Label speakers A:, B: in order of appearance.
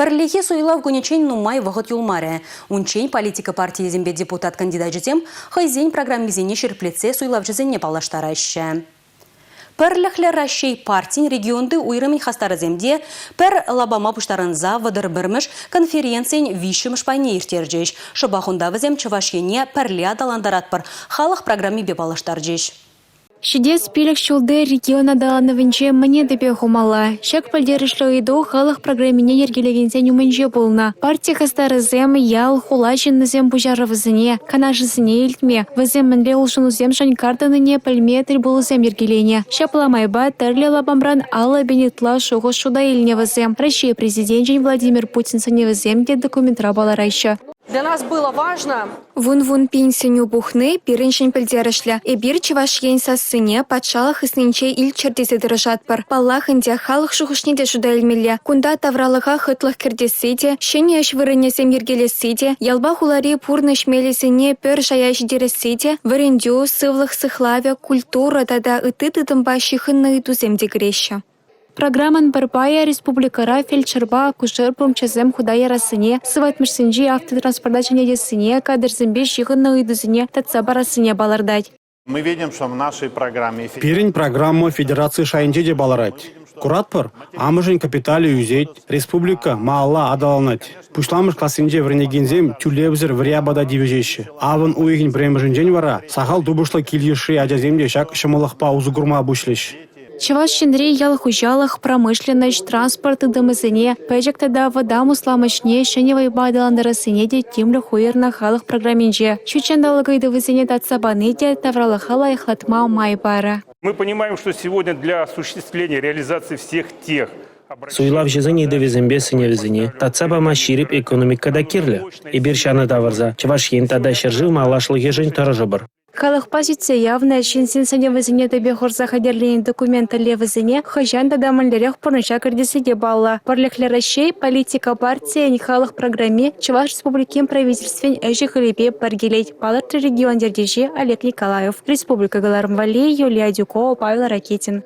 A: Парлихи суйлав гуничень нумай вағыт юлмаре. Унчень политика партии зембе депутат кандидат житем, хайзень программизине шерплеце суйлав жызене палаштараща. Перлехле Россия партин регионды уйрымын хастары земде, пер лабама пуштарынза вадыр бірміш конференциян вишіміш пайне иртерджеш. Шыбахунда візем чывашене перле адаландаратпыр, халық программе бе палаштарджеш.
B: Шидес пилек шулды региона даланывынче мне депе хумала. Шак пальдерышло иду халых программине ергелевензен умынче болна. Партия хастары зем ял хулачын зем бужаровызыне, канашызыне илтме. Вазем мінле улшыну зем шань картаныне пальме трибулы зем ергелене. Шапламайба тәрле лабамран алла бенетла шуғы шуда илне вазем. Россия президент Владимир Путин сане вазем де документра баларайша.
C: Для нас было важно.
B: Вун пенсию бухны пиреншин пельдерышля. И бир чевашьен сасыне патшалых иснинче ил чердесе дырышатпар. Паллах инде халық шухушнеде шуда илмелле. Кунда тавралыға хытлых кірдесіде, шене аш вырынесем ергелесіде, ялба хулари пурны шмелесіне пөр шаяш дересіде, вырендю, сывлых сыхлавя, культура тада ыты-тытым башихынны итуземде греща. Программан Барбая республикара фельдшерба акушер промчазем худая расыне, сыватмышсынжи автотранспортачыне десыне, кадрзембе шихынны идузыне, татса барасыне балардать.
D: Мы видим, что в нашей программе...
E: Пирень программу Федерации Шайнджеде баларать. Куратпар, амыжын капитали юзеть, республика маалла адаланать. Пушламыш классинже вренегензем тюлебзер врябада дивижещи. Аван уйгин премжинжень вара, сахал дубушла кильеши аджаземде шак шамалахпа узугурма бушлеш.
B: Чаваш щендре ялых ужалых, промышленность, транспорт и домызыне, пэджек тада вода мусламышне, шеневай бадаландарасыне де тимлю хуерна халых программинже. Чучандалыгай довызыне татсабаны де тавралахала и хлатма майбара.
F: Мы понимаем, что сегодня для осуществления реализации всех тех
G: Суйлав жезыне довезембе сыневезыне, татсабама ширип экономика да кирле. И биршаны таварза, чаваш ен тада шержил малашлы ежень таржыбыр.
B: Халых позиция явная, шинсин сыневезыне тебе хорза хадерлин документа левезыне, хажан тада мальдерех порныча кардесиде балла. Парлехле Россия, политика партия, не халых программе, чаваш республикин правительствен эжи хлебе паргелеть. Палатри регион дердежи Олег Николаев. Республика Галармвали, Юлия Дюкова, Павел Ракитин.